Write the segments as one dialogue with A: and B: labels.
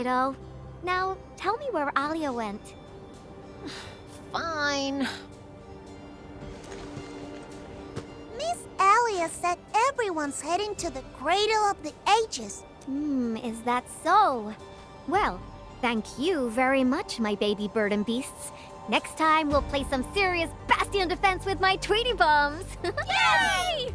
A: Kiddo. Now, tell me where Alia went.
B: Fine.
C: Miss Alia said everyone's heading to the Cradle of the Ages.
A: Is that so? Well, thank you very much, my baby bird and beasts. Next time, we'll play some serious bastion defense with my Tweety bombs.
B: Yay!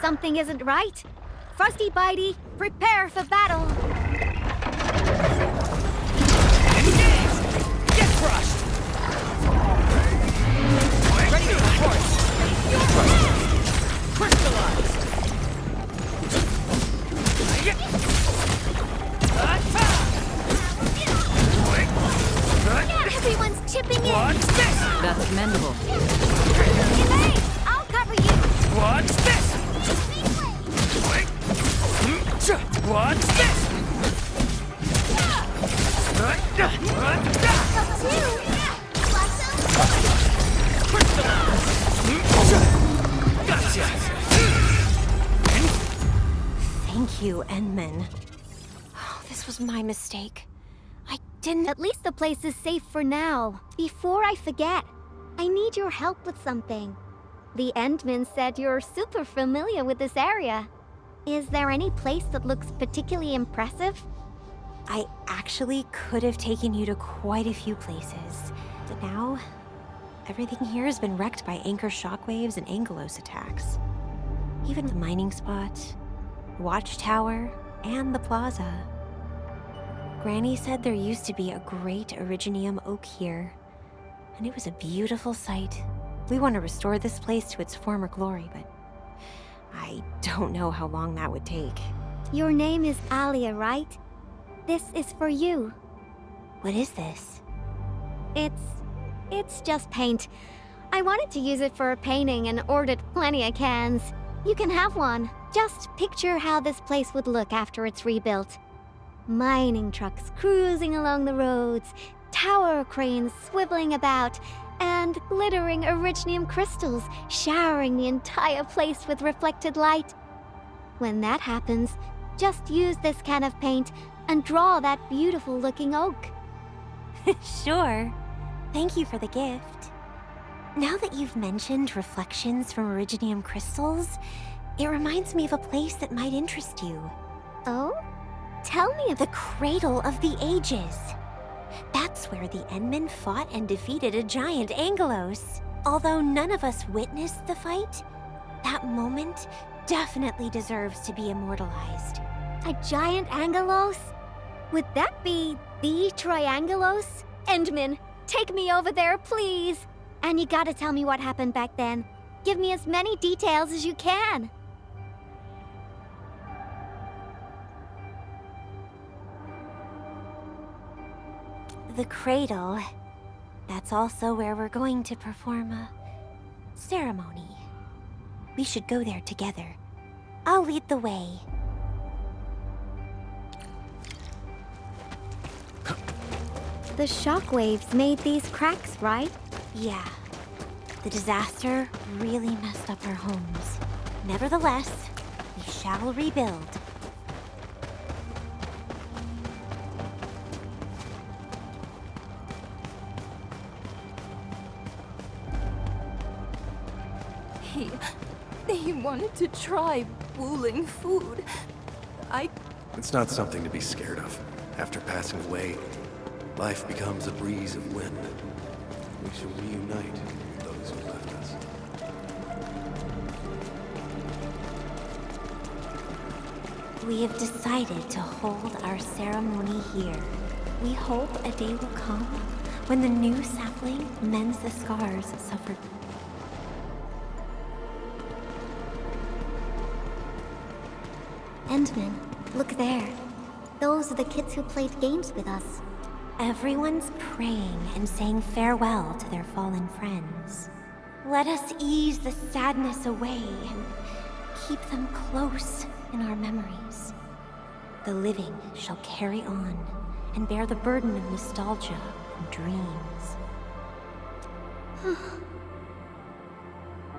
A: Something isn't right. Frosty Bitey, prepare for battle.
D: Engage! Get crushed! Ready to report! Crystallize!
A: Everyone's chipping in.
D: What's this?
E: That's commendable.
A: Elaine, I'll cover you.
D: What's this? What's this? Gotcha!
B: Thank you, Enman. Oh, this was my mistake. I didn't...
A: At least the place is safe for now. Before I forget, I need your help with something. The Endman said you're super familiar with this area. Is there any place that looks particularly impressive?
B: I actually could have taken you to quite a few places. But now, everything here has been wrecked by anchor shockwaves and Angelos attacks. Even the mining spot, watchtower, and the plaza. Granny said there used to be a great Originium oak here, and it was a beautiful sight. We want to restore this place to its former glory, but I don't know how long that would take.
A: Your name is Alia, right? This is for you.
B: What is this?
A: It's just paint. I wanted to use it for a painting and ordered plenty of cans. You can have one. Just picture how this place would look after it's rebuilt. Mining trucks cruising along the roads, tower cranes swiveling about, and glittering Originium crystals showering the entire place with reflected light. When that happens, just use this can of paint and draw that beautiful looking oak.
B: Sure. Thank you for the gift. Now that you've mentioned reflections from Originium crystals, it reminds me of a place that might interest you.
A: Oh? Tell me of
B: The Cradle of the Ages. That's where the Enman fought and defeated a giant Angelos. Although none of us witnessed the fight, that moment definitely deserves to be immortalized.
A: a giant Angelos? Would that be the Triangelos? Endman, take me over there, please. And you gotta tell me what happened back then. Give me as many details as you can.
B: The cradle. That's also where we're going to perform a ceremony. We should go there together. I'll lead the way.
A: The shockwaves made these cracks, right?
B: Yeah. The disaster really messed up our homes. Nevertheless, we shall rebuild.
F: He wanted to try wooling food.
G: It's not something to be scared of. After passing away, life becomes a breeze of wind. We shall reunite with those who left us.
B: We have decided to hold our ceremony here. We hope a day will come when the new sapling mends the scars suffered.
A: Endman, look there. Those are the kids who played games with us.
B: Everyone's praying and saying farewell to their fallen friends. Let us ease the sadness away and keep them close in our memories. The living shall carry on and bear the burden of nostalgia and dreams.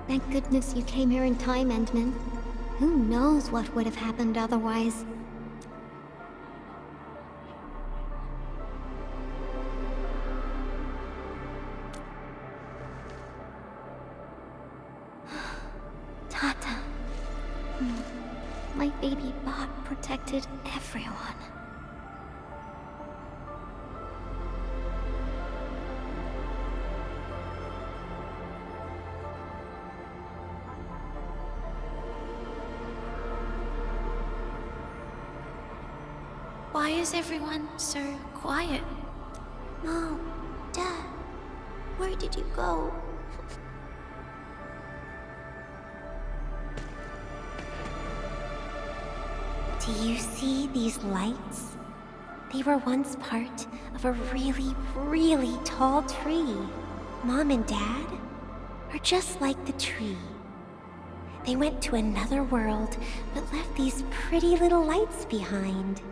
A: Thank goodness you came here in time, Endman. Who knows what would have happened otherwise? Tata. My baby bot protected everyone.
F: Why is everyone so quiet?
C: Mom, Dad, where did you go?
B: Do you see these lights? They were once part of a really, really tall tree. Mom and Dad are just like the tree. They went to another world, but left these pretty little lights behind.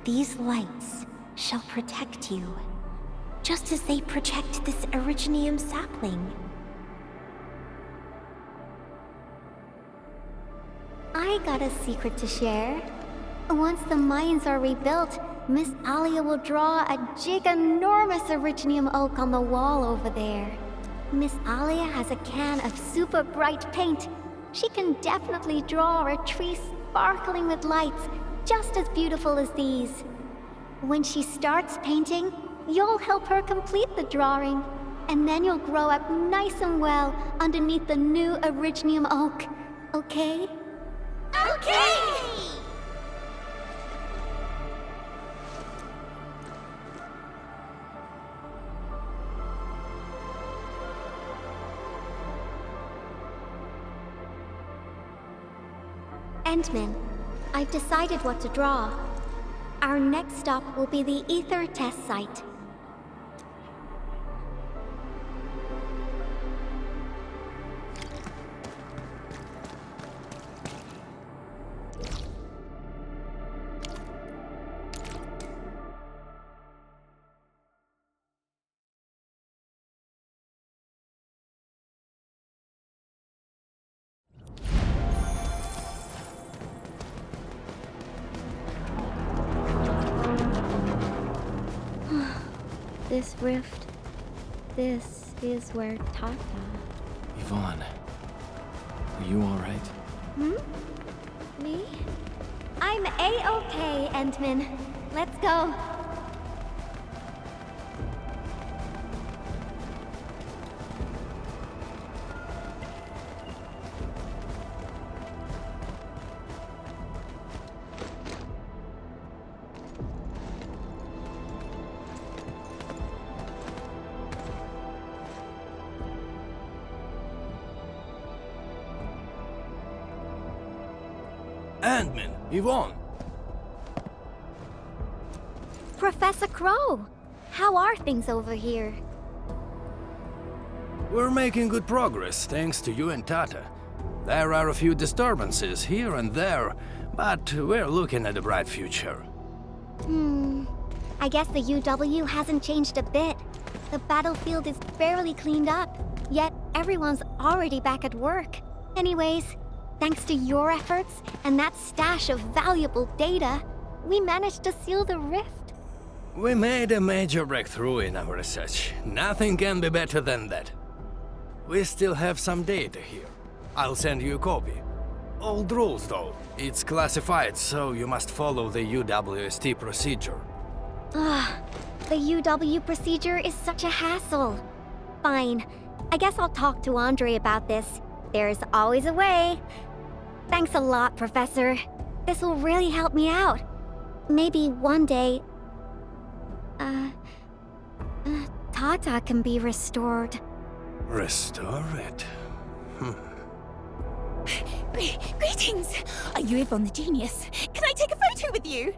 B: These lights shall protect you, just as they protect this Originium sapling.
A: I got a secret to share. Once the mines are rebuilt, Miss Alia will draw a giganormous Originium oak on the wall over there. Miss Alia has a can of super bright paint. She can definitely draw a tree sparkling with lights, just as beautiful as these. When she starts painting, you'll help her complete the drawing, and then you'll grow up nice and well underneath the new Originium oak. Okay?
C: Okay!
A: Endman, I've decided what to draw. Our next stop will be the Ether test site. This rift, this is where Tata...
D: Yvonne, are you alright?
A: Me? I'm A-okay, Endman. Let's go.
D: Andman, Yvonne.
A: Professor Crow, how are things over here?
D: We're making good progress, thanks to you and Tata. There are a few disturbances here and there, but we're looking at a bright future.
A: I guess the UW hasn't changed a bit. The battlefield is barely cleaned up, yet everyone's already back at work. Anyways, thanks to your efforts and that stash of valuable data, we managed to seal the rift.
D: We made a major breakthrough in our research. Nothing can be better than that. We still have some data here. I'll send you a copy. Old rules, though. It's classified, so you must follow the UWST procedure.
A: The UW procedure is such a hassle. Fine. I guess I'll talk to Andre about this. There's always a way. Thanks a lot, Professor. This will really help me out. Maybe one day... Tata can be restored.
D: Restore it?
E: Greetings! Are you Yvonne the Genius? Can I take a photo with you?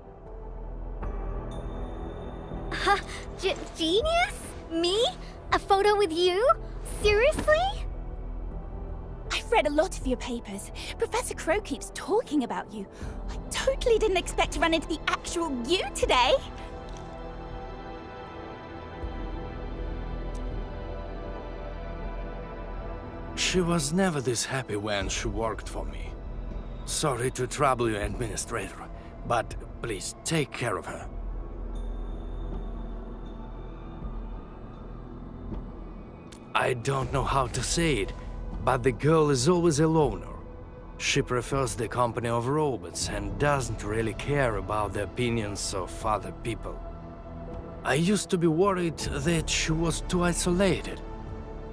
A: Genius? Me? A photo with you? Seriously?
E: I've read a lot of your papers. Professor Crow keeps talking about you. I totally didn't expect to run into the actual you today.
D: She was never this happy when she worked for me. Sorry to trouble you, Administrator, but please take care of her. I don't know how to say it, but the girl is always a loner. She prefers the company of robots and doesn't really care about the opinions of other people. I used to be worried that she was too isolated,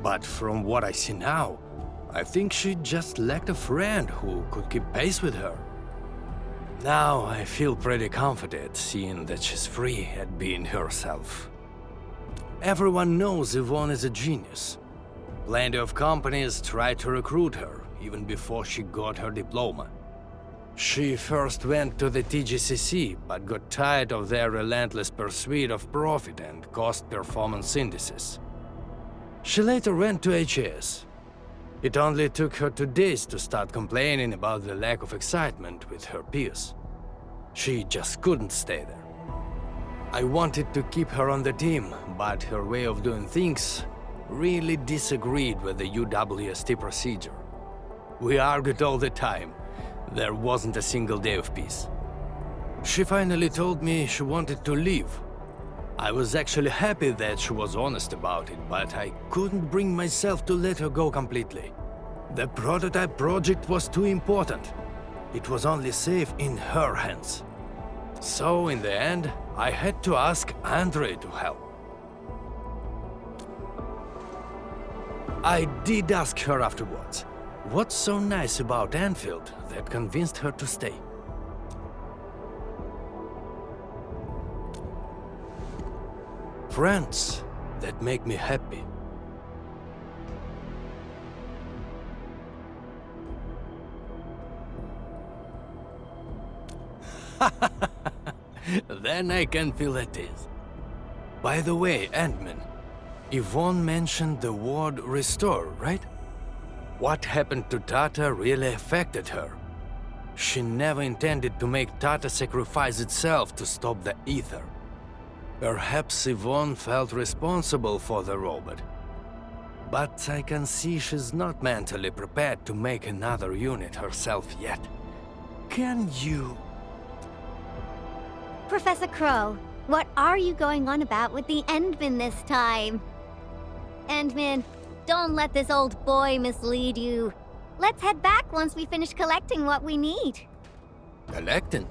D: but from what I see now, I think she just lacked a friend who could keep pace with her. Now I feel pretty comforted seeing that she's free at being herself. Everyone knows Yvonne is a genius. Plenty of companies tried to recruit her, even before she got her diploma. She first went to the TGCC, but got tired of their relentless pursuit of profit and cost performance indices. She later went to HAS. It only took her 2 days to start complaining about the lack of excitement with her peers. She just couldn't stay there. I wanted to keep her on the team, but her way of doing things really disagreed with the UWST procedure. We argued all the time. There wasn't a single day of peace. She finally told me she wanted to leave. I was actually happy that she was honest about it, but I couldn't bring myself to let her go completely. The prototype project was too important. It was only safe in her hands. So in the end, I had to ask Andre to help. I did ask her afterwards, what's so nice about Anfield that convinced her to stay? Friends that make me happy. Then I can feel at ease. By the way, Ant-Man, Yvonne mentioned the word restore, right? What happened to Tata really affected her. She never intended to make Tata sacrifice itself to stop the ether. Perhaps Yvonne felt responsible for the robot. But I can see she's not mentally prepared to make another unit herself yet. Can you...
A: Professor Crow, what are you going on about with the Endman this time? Endman, don't let this old boy mislead you. Let's head back once we finish collecting what we need.
D: Collecting?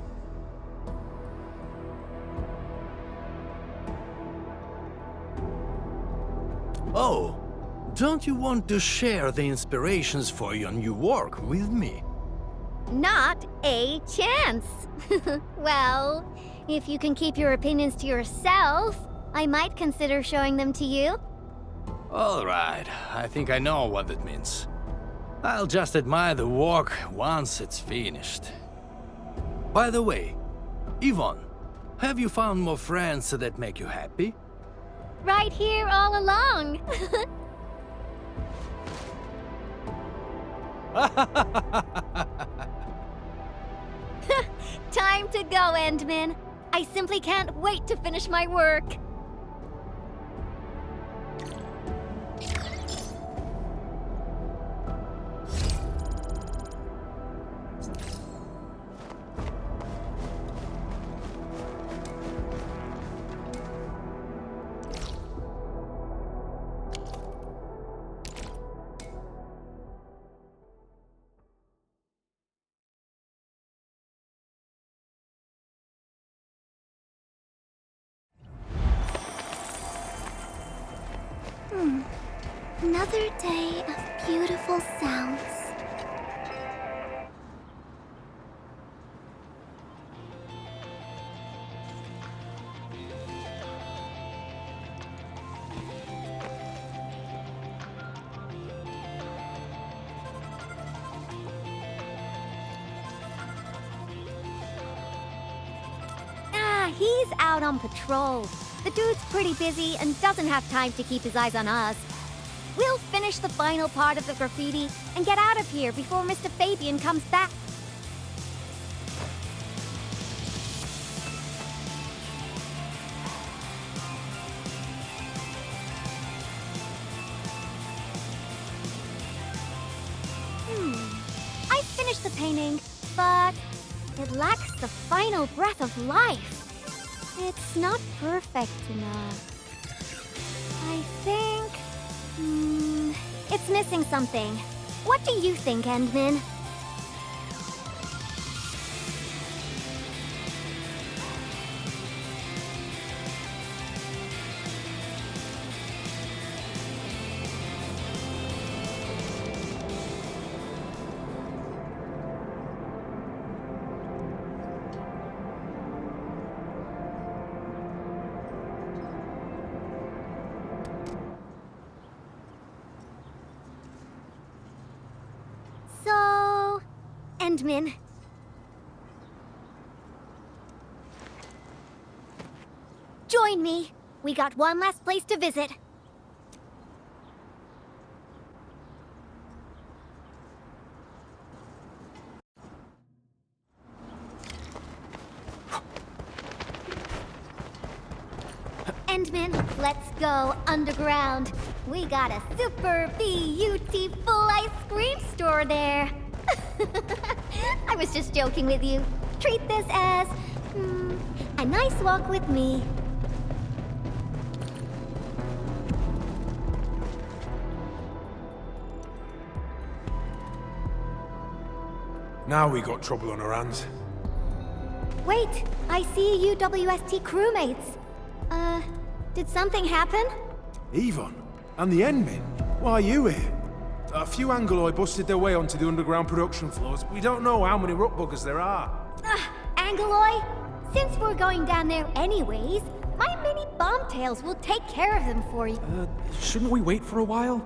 D: Oh, don't you want to share the inspirations for your new work with me?
A: Not a chance. Well, if you can keep your opinions to yourself, I might consider showing them to you.
D: All right, I think I know what that means. I'll just admire the work once it's finished. By the way, Yvonne, have you found more friends that make you happy?
A: Right here all along. Time to go, Endman. I simply can't wait to finish my work.
C: Another day of beautiful sounds.
A: he's out on patrol. The dude's pretty busy and doesn't have time to keep his eyes on us. We'll finish the final part of the graffiti and get out of here before Mr. Fabian comes back. I finished the painting, but it lacks the final breath of life. It's not perfect enough. I think... it's missing something. What do you think, Endman? So... Endman. Join me. We got one last place to visit. Endman, let's go underground. We got a super beautiful ice cream store there. I was just joking with you. Treat this as a nice walk with me.
H: Now we got trouble on our hands.
A: Wait, I see UWST crewmates. Did something happen?
H: Yvonne? And the Endmen? Why are you here? A few Angoloi busted their way onto the underground production floors. We don't know how many rock buggers there are.
A: Angoloi? Since we're going down there anyways, my mini bombtails will take care of them for you.
I: Shouldn't we wait for a while?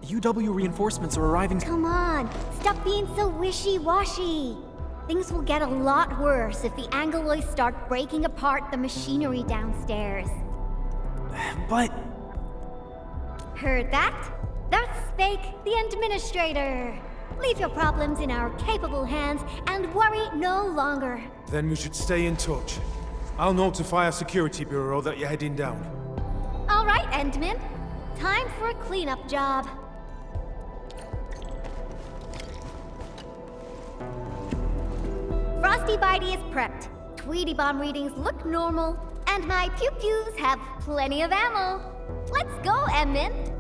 I: UW reinforcements are arriving.
A: Come on, stop being so wishy-washy. Things will get a lot worse if the Angoloi start breaking apart the machinery downstairs.
I: But...
A: Heard that? That's Spake, the Administrator. Leave your problems in our capable hands and worry no longer.
H: Then we should stay in touch. I'll notify our security bureau that you're heading down.
A: All right, Endman. Time for a cleanup job. Frosty Bitey is prepped. Tweety Bomb readings look normal. And my pew-pews have plenty of ammo. Let's go, Endman.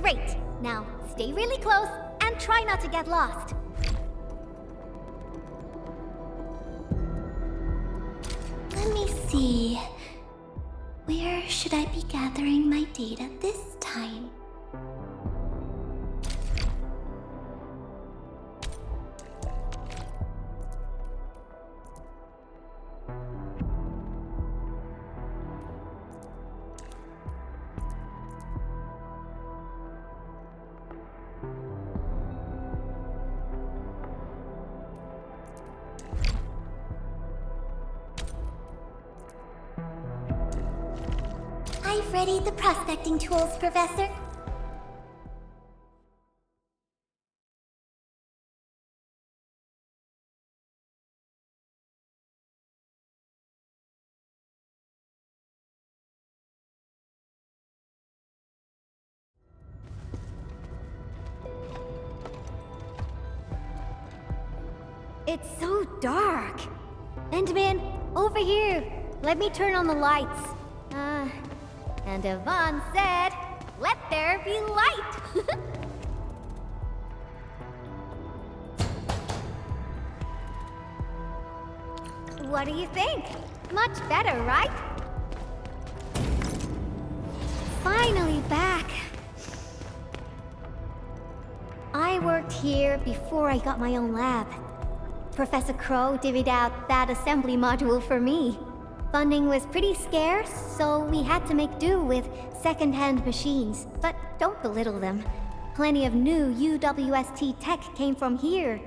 A: Great. Now, stay really close and try not to get lost.
F: Let me see. Where should I be gathering my data this time? I've readied the prospecting tools, Professor.
A: It's so dark. Endman, over here. Let me turn on the lights. And Yvonne said, let there be light. What do you think? Much better, right? Finally back. I worked here before I got my own lab. Professor Crow divvied out that assembly module for me. Funding was pretty scarce, so we had to make do with second-hand machines. But don't belittle them. Plenty of new UWST tech came from here.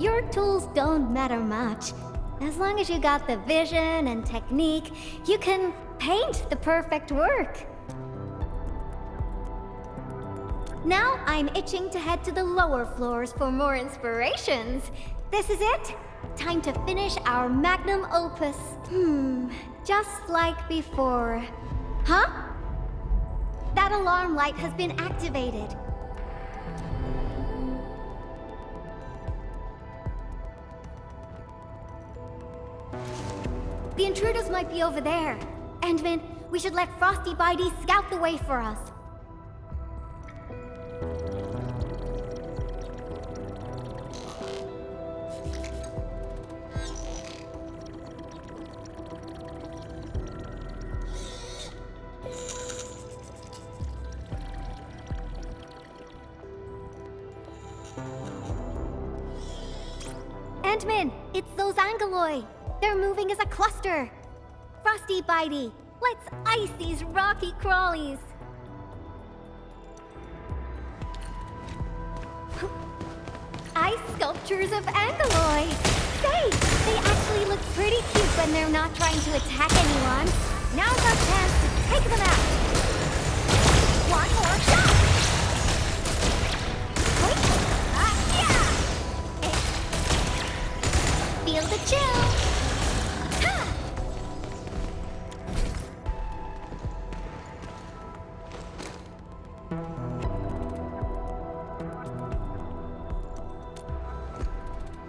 A: Your tools don't matter much. As long as you got the vision and technique, you can paint the perfect work. Now I'm itching to head to the lower floors for more inspirations. This is it. Time to finish our magnum opus. Just like before. Huh? That alarm light has been activated. The intruders might be over there. Endman, we should let Frosty Bitey scout the way for us. Endman, it's those Angeloi. They're moving as a cluster. Frosty Bitey, let's ice these rocky crawlies. Ice sculptures of Angeloi. Say, they actually look pretty cute when they're not trying to attack anyone. Now's our chance to take them out. One more shot. Wait. Yeah. Feel the chill.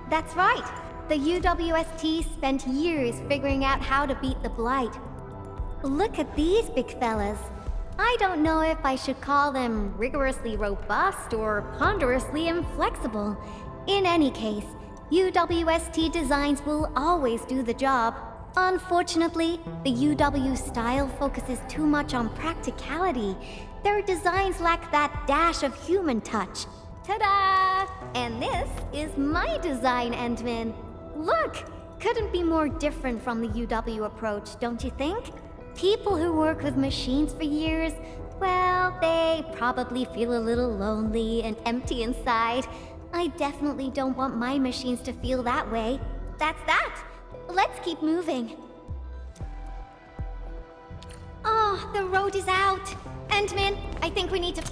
A: That's right. The UWST spent years figuring out how to beat the Blight. Look at these big fellas. I don't know if I should call them rigorously robust or ponderously inflexible. In any case, UWST designs will always do the job. Unfortunately, the UW style focuses too much on practicality. Their designs lack that dash of human touch. Ta-da! And this is my design, Endman. Look! Couldn't be more different from the UW approach, don't you think? People who work with machines for years, well, they probably feel a little lonely and empty inside. I definitely don't want my machines to feel that way. That's that! Let's keep moving. Oh, the road is out! Endman, I think we need to...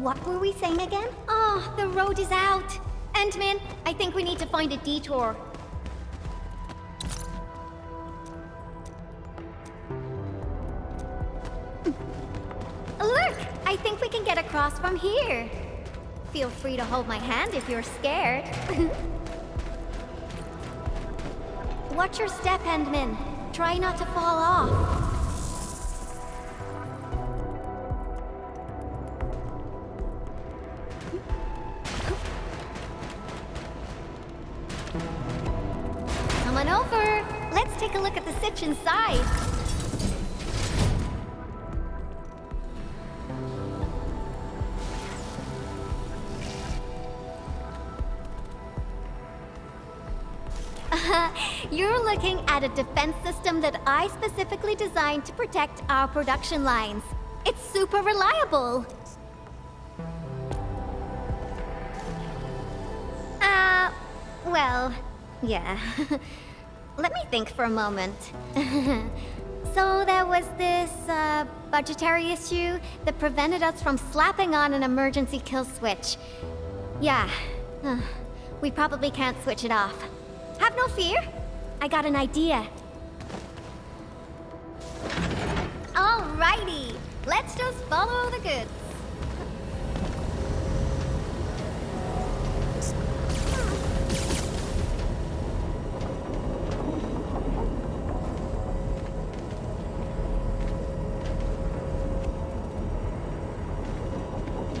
A: What were we saying again? Oh, the road is out. Endman, I think we need to find a detour. Look, I think we can get across from here. Feel free to hold my hand if you're scared. Watch your step, Endman. Try not to fall off. Come on over. Let's take a look at the sitch inside. You're looking at a defense system that I specifically designed to protect our production lines. It's super reliable. Well, yeah. Let me think for a moment. So there was this, budgetary issue that prevented us from slapping on an emergency kill switch. Yeah. We probably can't switch it off. Have no fear. I got an idea. Alrighty. Let's just follow the goods.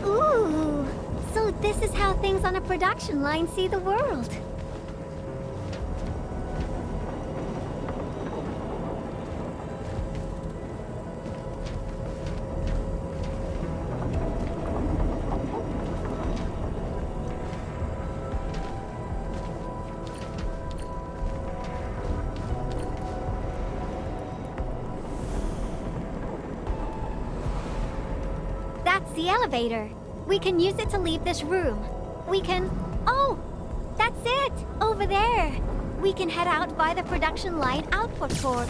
A: Ooh. So this is how things on a production line see the world. That's the elevator. We can use it to leave this room. we can... Oh! That's it! Over there! We can head out by the production line output port.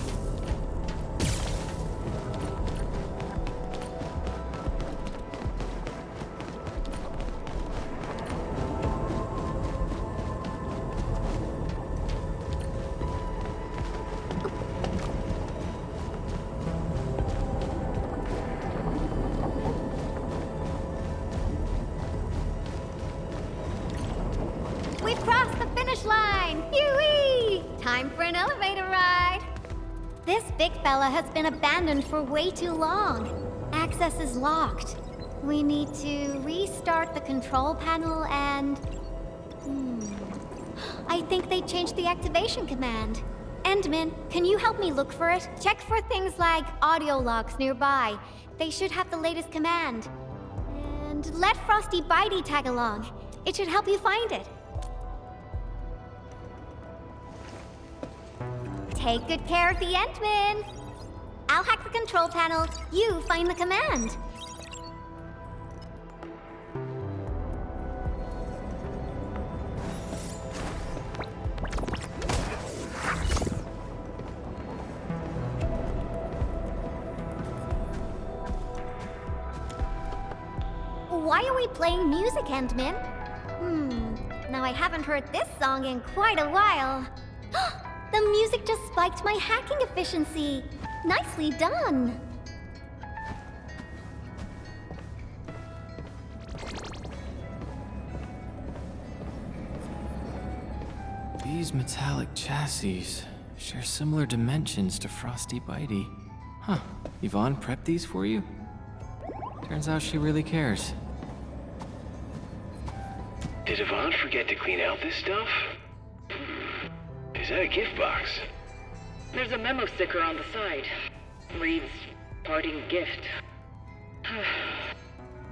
A: We've crossed the finish line! Yui! Time for an elevator ride! This big fella has been abandoned for way too long. Access is locked. We need to restart the control panel and... I think they changed the activation command. Endman, can you help me look for it? Check for things like audio logs nearby. They should have the latest command. And let Frosty Bitey tag along. It should help you find it. Take good care of the Entman. I'll hack the control panel. You find the command. Why are we playing music, Entman? Now I haven't heard this song in quite a while. The music just spiked my hacking efficiency. Nicely done.
I: These metallic chassis share similar dimensions to Frosty Bitey. Huh. Yvonne prepped these for you? Turns out she really cares.
J: Did Yvonne forget to clean out this stuff? Is that a gift box?
K: There's a memo sticker on the side. Reads, parting gift.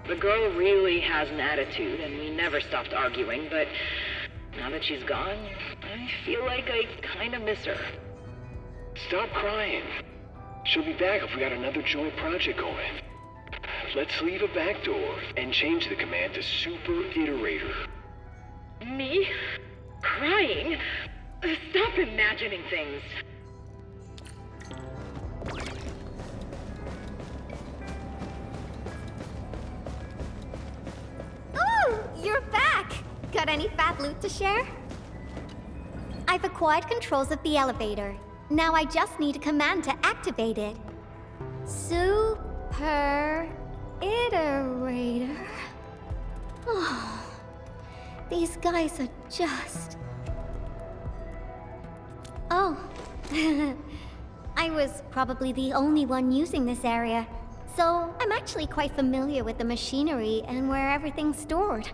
K: The girl really has an attitude, and we never stopped arguing, but now that she's gone, I feel like I kinda miss her.
J: Stop crying. She'll be back if we got another joint project going. Let's leave a back door and change the command to Super Iterator.
K: Me? Crying? Stop imagining things.
A: Ooh, you're back! Got any fat loot to share? I've acquired controls of the elevator. Now I just need a command to activate it. Super Iterator. Oh, these guys are just... Oh, I was probably the only one using this area, so I'm actually quite familiar with the machinery and where everything's stored.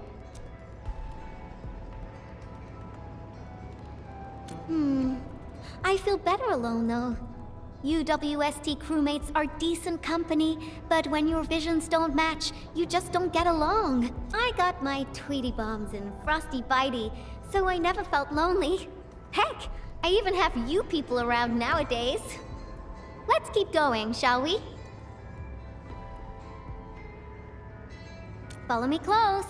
A: I feel better alone, though. UWST crewmates are decent company, but when your visions don't match, you just don't get along. I got my Tweety Bombs and Frosty Bitey, so I never felt lonely. Heck, I even have you people around nowadays. Let's keep going, shall we? Follow me close.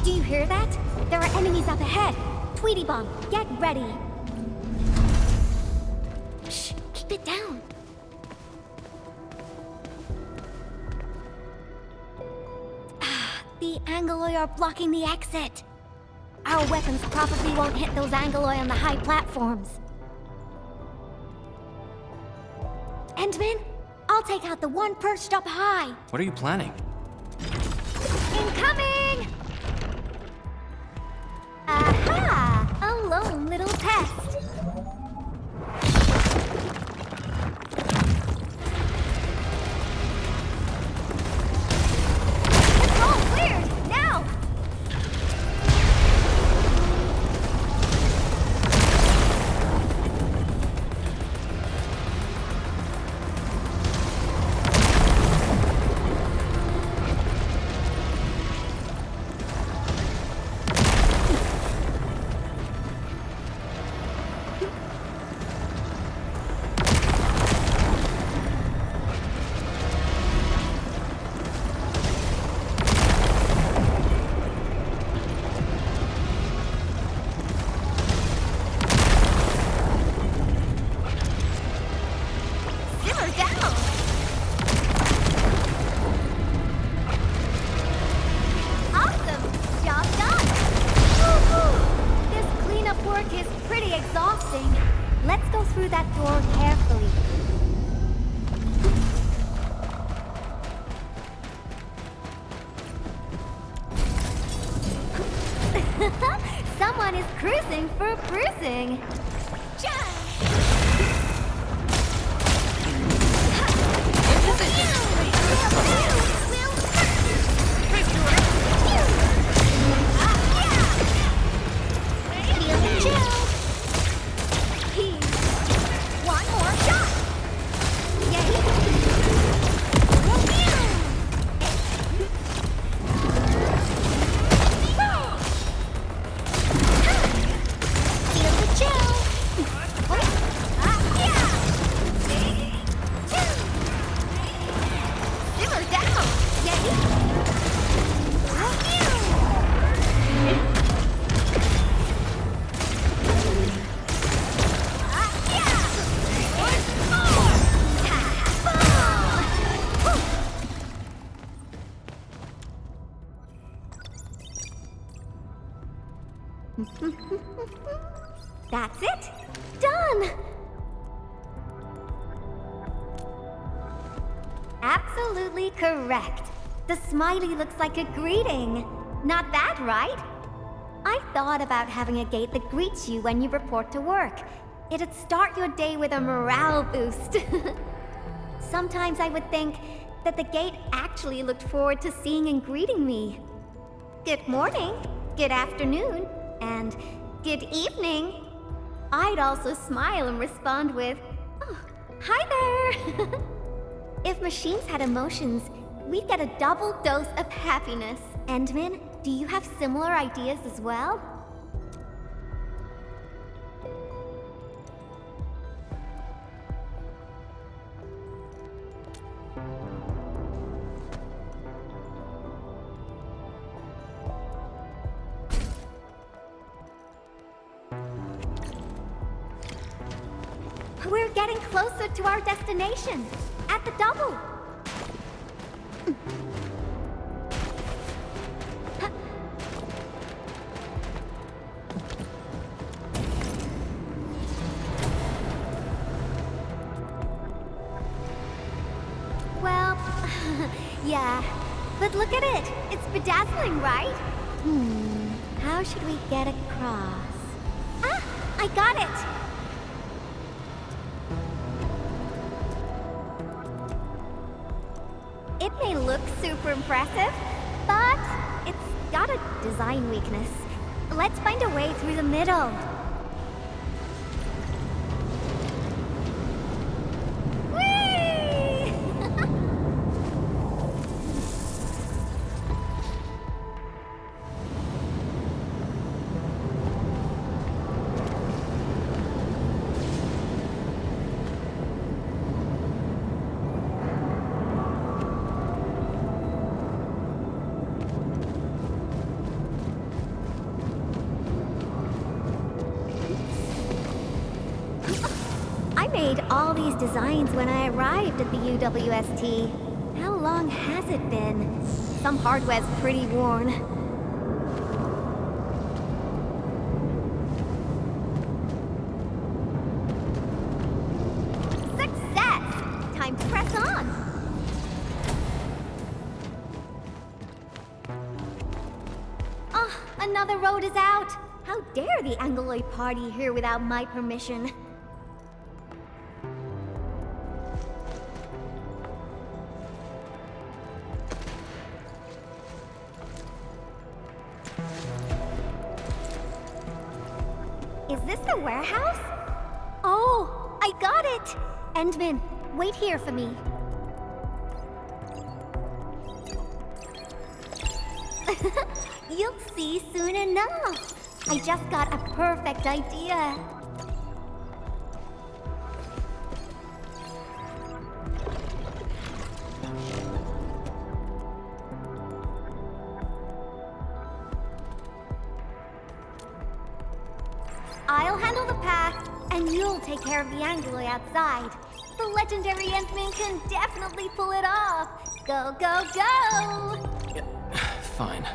A: Do you hear that? There are enemies up ahead. Tweety Bomb, get ready. Shh, keep it down. The Angoloi are blocking the exit. Our weapons probably won't hit those Angoloi on the high platforms. Endman, I'll take out the one perched up high.
I: What are you planning?
A: Incoming! Aha! A lone little pest. Control cleared! Now! pretty exhausting. Let's go through that door carefully. Someone is cruising for bruising. One more shot. That's it! Done! Absolutely correct. The smiley looks like a greeting. Not bad, right? I thought about having a gate that greets you when you report to work. It'd start your day with a morale boost. Sometimes I would think that the gate actually looked forward to seeing and greeting me. Good morning, good afternoon, and good evening. I'd also smile and respond with, "Oh, hi there." If machines had emotions, we'd get a double dose of happiness. Endman, do you have similar ideas as well? We're getting closer to our destination. At the double. Well, yeah. But look at it. It's bedazzling, right? How should we get across? Ah, I got it. It may look super impressive, but it's got a design weakness. Let's find a way through the middle. Whee! I made all these designs when I arrived at the UWST. How long has it been? Some hardware's pretty worn. Success! Time to press on! Ah, another road is out! How dare the Angloid party here without my permission? Is this the warehouse? Oh, I got it! Endman, wait here for me. You'll see soon enough. I just got a perfect idea. I'll handle the path, and you'll take care of the Angloid outside. The legendary Endman can definitely pull it off. Go, go, go!
I: Fine.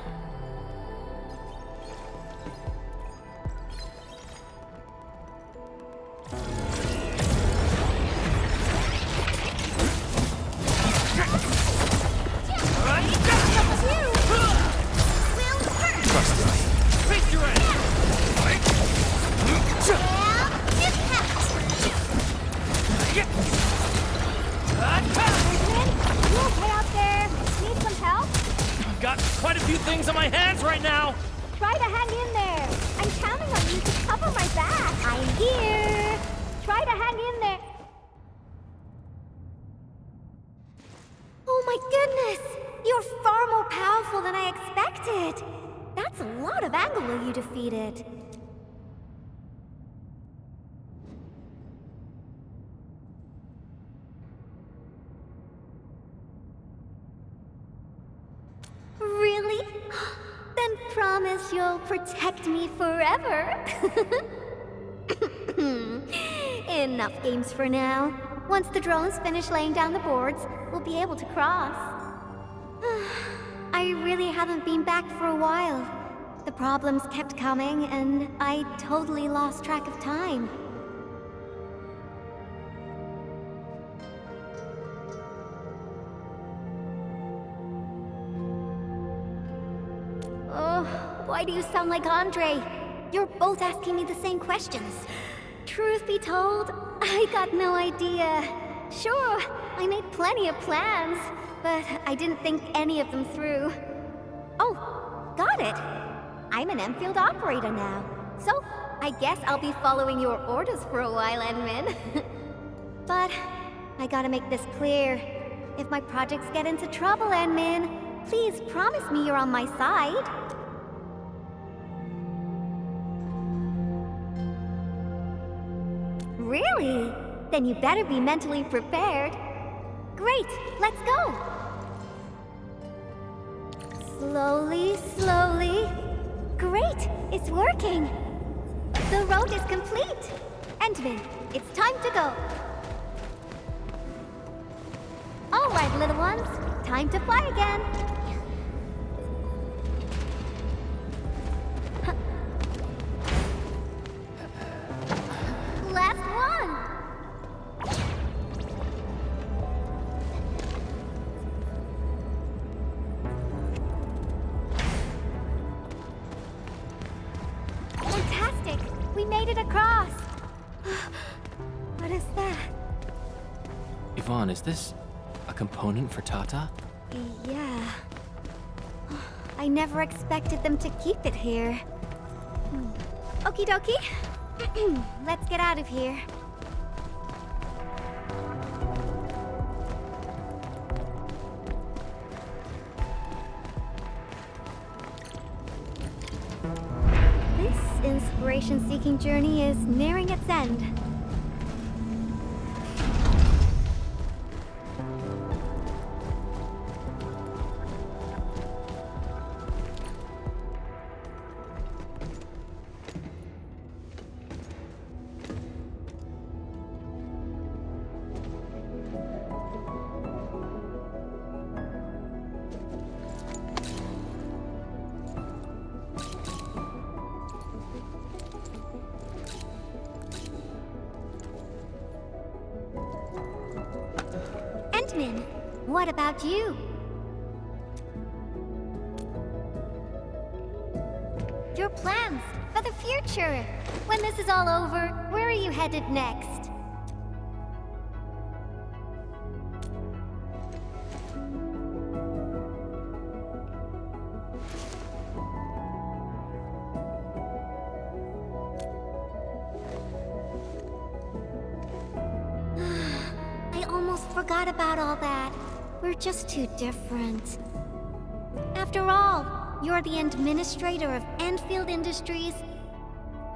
A: promise you'll protect me forever? Enough games for now. Once the drones finish laying down the boards, we'll be able to cross. I really haven't been back for a while. The problems kept coming, and I totally lost track of time. Oh, why do you sound like Andre? You're both asking me the same questions. Truth be told, I got no idea. Sure, I made plenty of plans, but I didn't think any of them through. Oh, got it. I'm an Enfield operator now, so I guess I'll be following your orders for a while, Enmin. But I gotta make this clear. If my projects get into trouble, Enmin, please promise me you're on my side. Really? Then you better be mentally prepared. Great, let's go! Slowly, slowly. Great, it's working! The road is complete! Entman, it's time to go! Alright, little ones, time to fly again! Last one! Fantastic! We made it across! What is that?
I: Yvonne, is this a component for Tata?
A: Yeah. I never expected them to keep it here. Okie dokie. Let's get out of here. This inspiration-seeking journey is nearing its end. What about you? Your plans for the future. When this is all over, where are you headed next? I almost forgot about all that. We're just too different. After all, you're the administrator of Enfield Industries.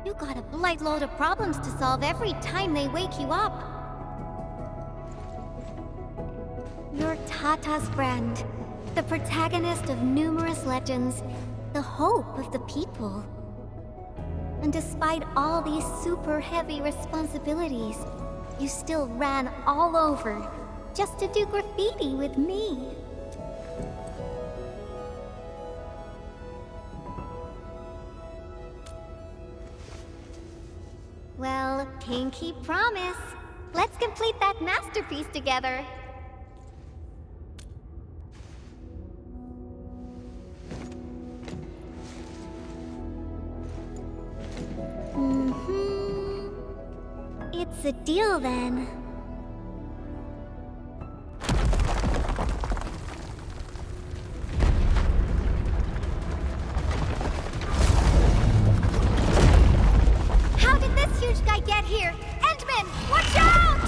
A: You got a blight load of problems to solve every time they wake you up. You're Tata's friend, the protagonist of numerous legends, the hope of the people. And despite all these super heavy responsibilities, you still ran all over just to do graffiti with me. Well, pinky promise. Let's complete that masterpiece together. It's a deal then. Here! Endman! Watch out!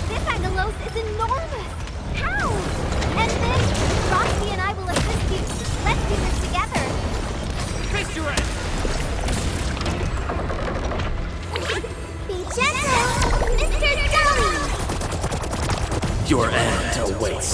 A: This Angelos is enormous! How? Endman, Frosty and I will assist you. Let's do this together.
J: Mr. Red!
C: Be gentle, Mr. Dolly!
L: Your end awaits.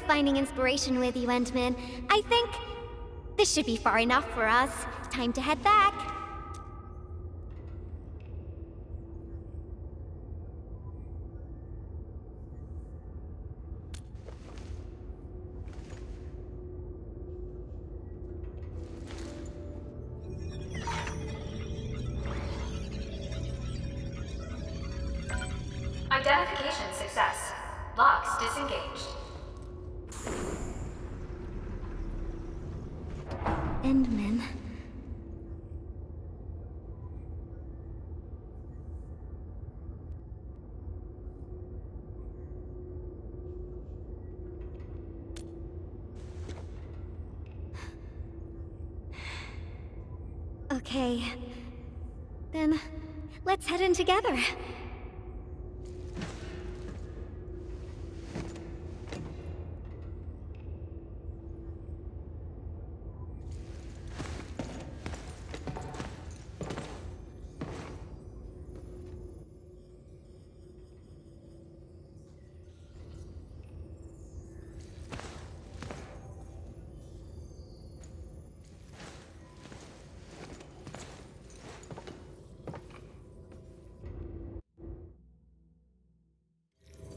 A: finding inspiration with you, Endman. I think this should be far enough for us. Time to head back.
L: Identification success. Locks disengaged.
A: Endman. Okay. Then, let's head in together.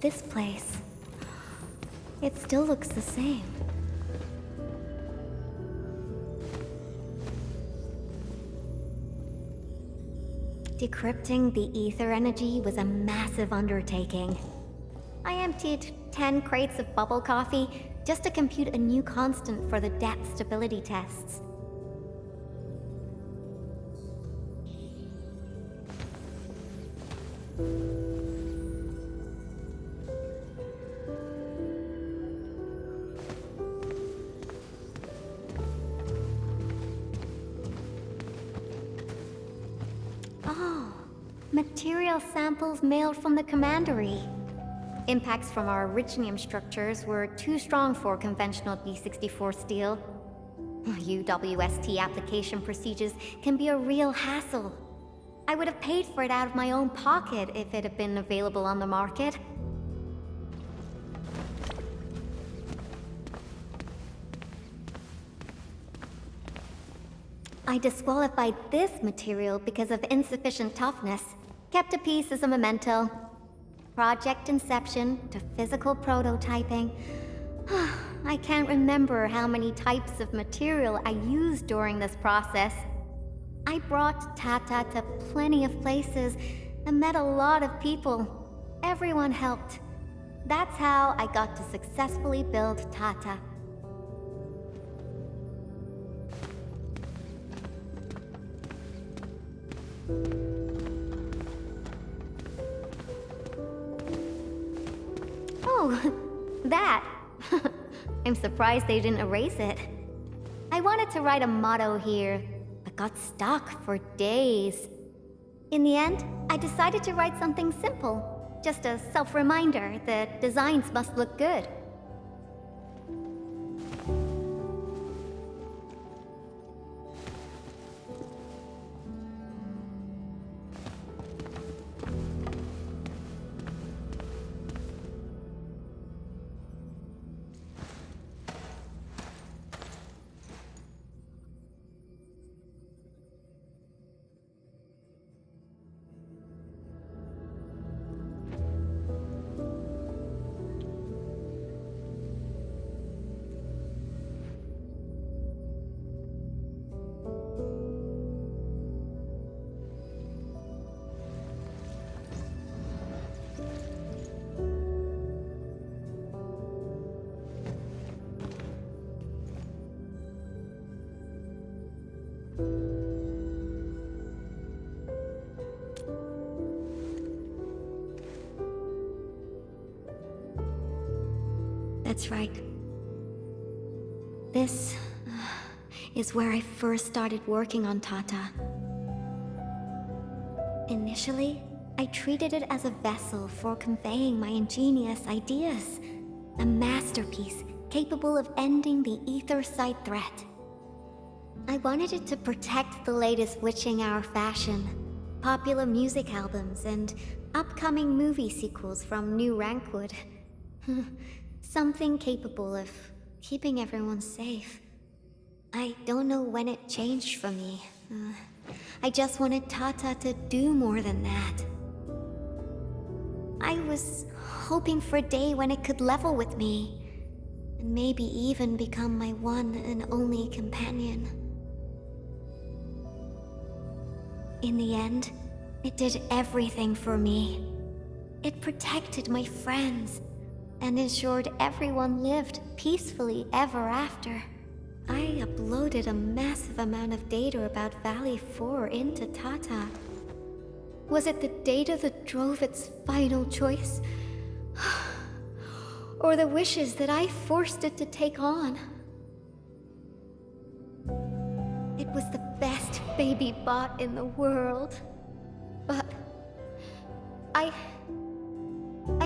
A: This place, it still looks the same. Decrypting the ether energy was a massive undertaking. I emptied 10 crates of bubble coffee just to compute a new constant for the depth stability tests. Material samples mailed from the commandery. Impacts from our Richnium structures were too strong for conventional D64 steel. UWST application procedures can be a real hassle. I would have paid for it out of my own pocket if it had been available on the market. I disqualified this material because of insufficient toughness. Kept a piece as a memento. Project inception to physical prototyping. I can't remember how many types of material I used during this process. I brought Tata to plenty of places and met a lot of people. Everyone helped. That's how I got to successfully build Tata. Oh, that. I'm surprised they didn't erase it. I wanted to write a motto here, but got stuck for days. In the end, I decided to write something simple. Just a self-reminder that designs must look good. That's right. This is where I first started working on Tata. Initially, I treated it as a vessel for conveying my ingenious ideas. A masterpiece capable of ending the ether site threat. I wanted it to protect the latest witching hour fashion, popular music albums, and upcoming movie sequels from New Rankwood. Something capable of keeping everyone safe. I don't know when it changed for me. I just wanted Tata to do more than that. I was hoping for a day when it could level with me, and maybe even become my one and only companion. In the end, it did everything for me. It protected my friends, and ensured everyone lived peacefully ever after. I uploaded a massive amount of data about Valley 4 into Tata. Was it the data that drove its final choice? Or the wishes that I forced it to take on? It was the best baby bot in the world. But I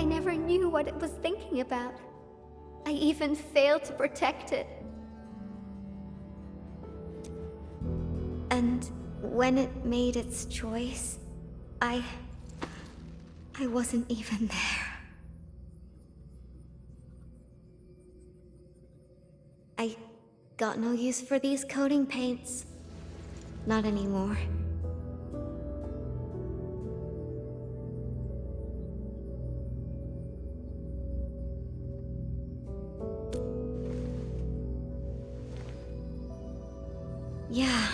A: never knew what it was thinking about. I even failed to protect it. And when it made its choice, I wasn't even there. I got no use for these coating paints. Not anymore. Yeah.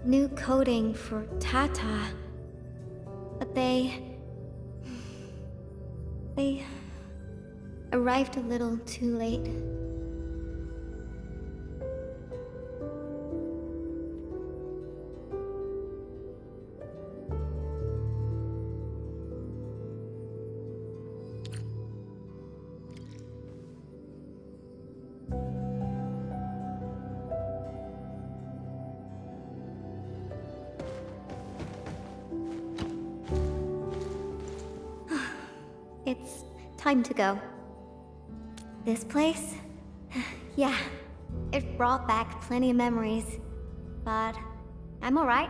A: New coating for Tata. But they arrived a little too late. It's time to go. This place? Yeah, it brought back plenty of memories. But I'm alright.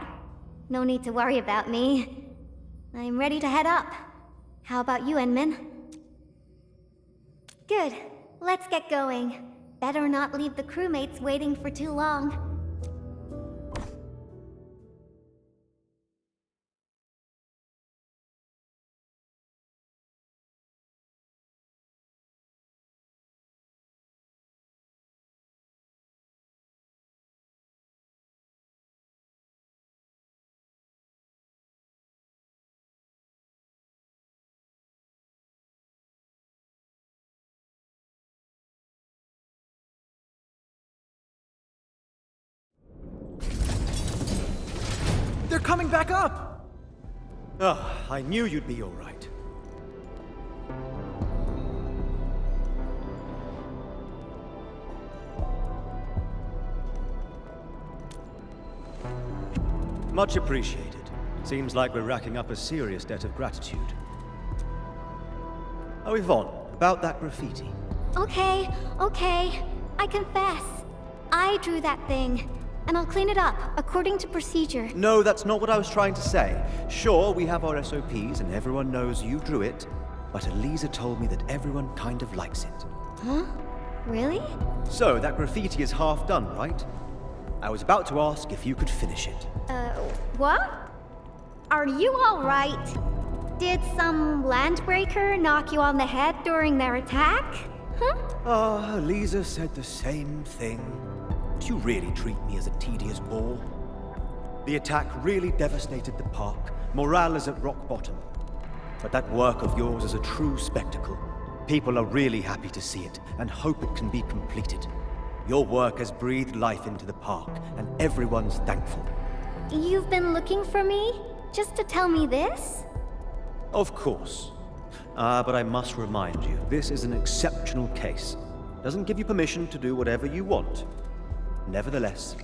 A: No need to worry about me. I'm ready to head up. How about you, Enmin? Good. Let's get going. Better not leave the crewmates waiting for too long.
M: They're coming back up! Oh, I knew you'd be all right. Much appreciated. Seems like we're racking up a serious debt of gratitude. Oh, Yvonne, about that graffiti.
A: Okay. I confess. I drew that thing. And I'll clean it up, according to procedure.
M: No, that's not what I was trying to say. Sure, we have our SOPs and everyone knows you drew it, but Elisa told me that everyone kind of likes it.
A: Huh? Really?
M: So, that graffiti is half done, right? I was about to ask if you could finish it.
A: What? Are you alright? Did some landbreaker knock you on the head during their attack? Huh?
M: Elisa said the same thing. Do you really treat me as a tedious bore? The attack really devastated the park. Morale is at rock bottom. But that work of yours is a true spectacle. People are really happy to see it, and hope it can be completed. Your work has breathed life into the park, and everyone's thankful.
A: You've been looking for me? Just to tell me this?
M: Of course. But I must remind you, this is an exceptional case. Doesn't give you permission to do whatever you want. Nevertheless,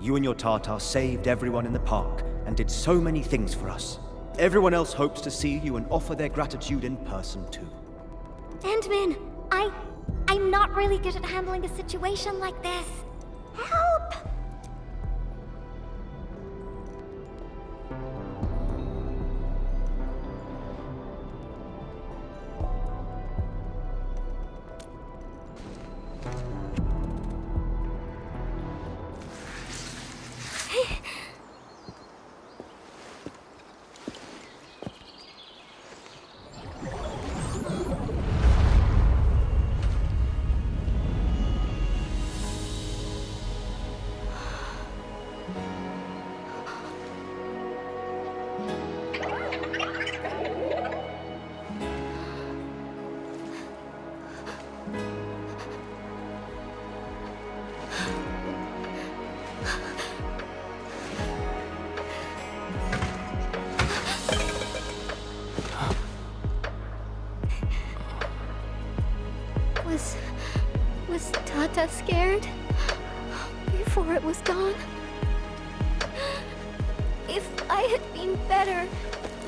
M: you and your Tartar saved everyone in the park and did so many things for us. Everyone else hopes to see you and offer their gratitude in person too.
A: Endman, I'm not really good at handling a situation like this. Help! Was Tata scared? Before it was gone? If I had been better,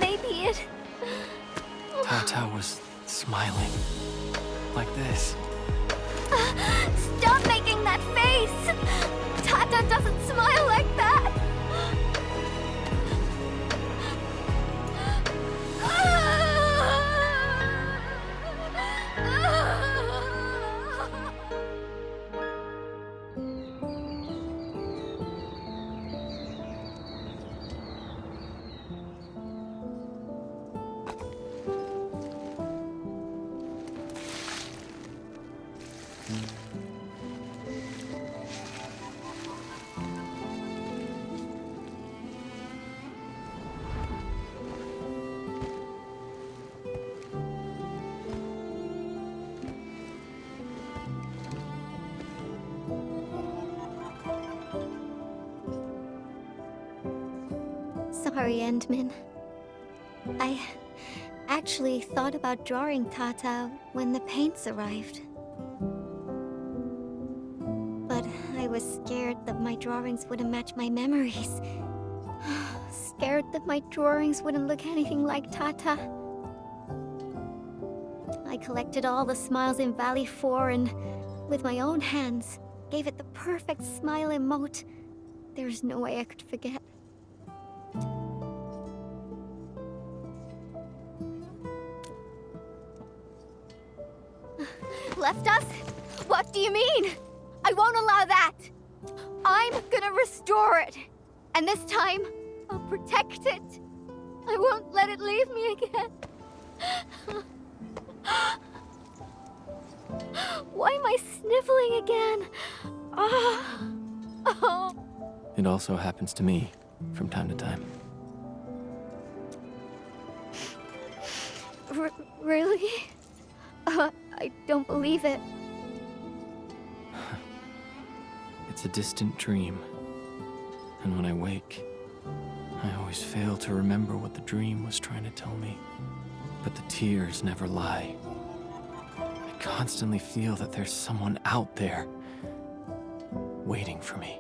A: maybe it...
I: Tata was smiling. Like this.
A: Stop making that face! Tata doesn't smile like that! Sorry, Endman. I actually thought about drawing Tata when the paints arrived. But I was scared that my drawings wouldn't match my memories. Scared that my drawings wouldn't look anything like Tata. I collected all the smiles in Valley 4 and, with my own hands, gave it the perfect smile emote. There's no way I could forget. Left us? What do you mean? I won't allow that! I'm gonna restore it! And this time, I'll protect it! I won't let it leave me again! Why am I sniffling again? Oh.
I: It also happens to me from time to time.
A: Really? I don't believe it.
I: It's a distant dream. And when I wake, I always fail to remember what the dream was trying to tell me. But the tears never lie. I constantly feel that there's someone out there waiting for me.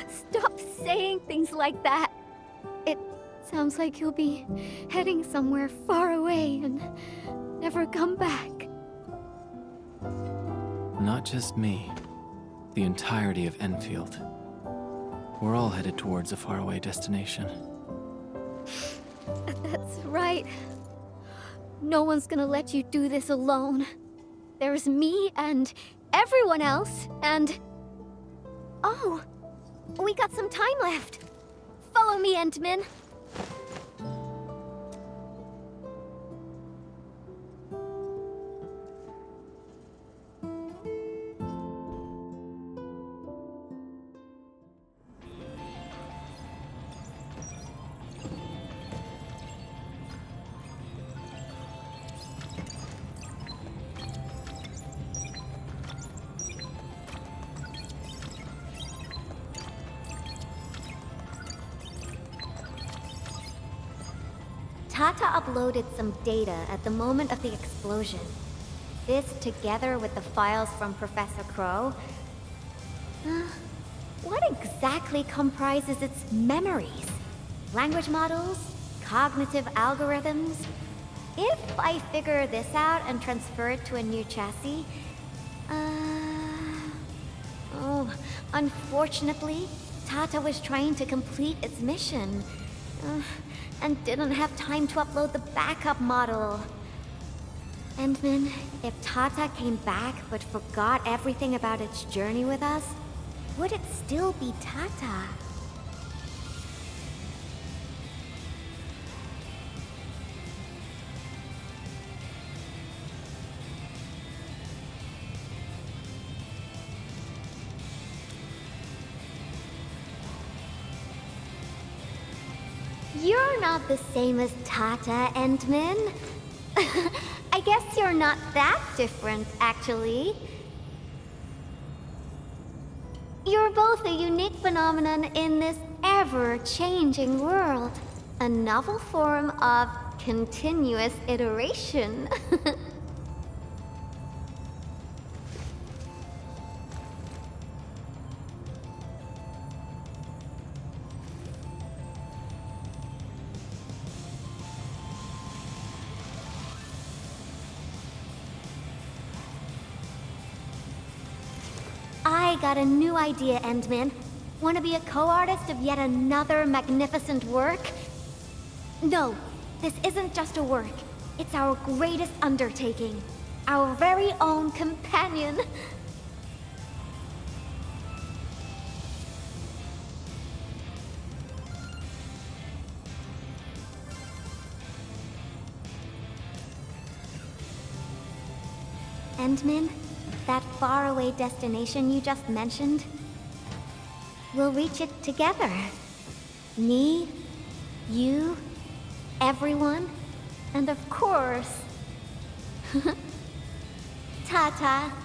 A: Stop saying things like that. It sounds like you'll be heading somewhere far away and never come back.
I: Not just me. The entirety of Enfield. We're all headed towards a faraway destination.
A: That's right. No one's gonna let you do this alone. There's me and everyone else, and... Oh, we got some time left. Follow me, Entman. Tata uploaded some data at the moment of the explosion. This, together with the files from Professor Crow... what exactly comprises its memories? Language models? Cognitive algorithms? If I figure this out and transfer it to a new chassis... Oh, unfortunately, Tata was trying to complete its mission. And didn't have time to upload the backup model. Endman, if Tata came back but forgot everything about its journey with us, would it still be Tata? You're not the same as Tata, Endman. I guess you're not that different, actually. You're both a unique phenomenon in this ever-changing world. A novel form of continuous iteration. I got a new idea, Endman. Want to be a co-artist of yet another magnificent work? No, this isn't just a work. It's our greatest undertaking. Our very own companion. Endman, that faraway destination you just mentioned, we'll reach it together. Me, you, everyone, and of course, Tata.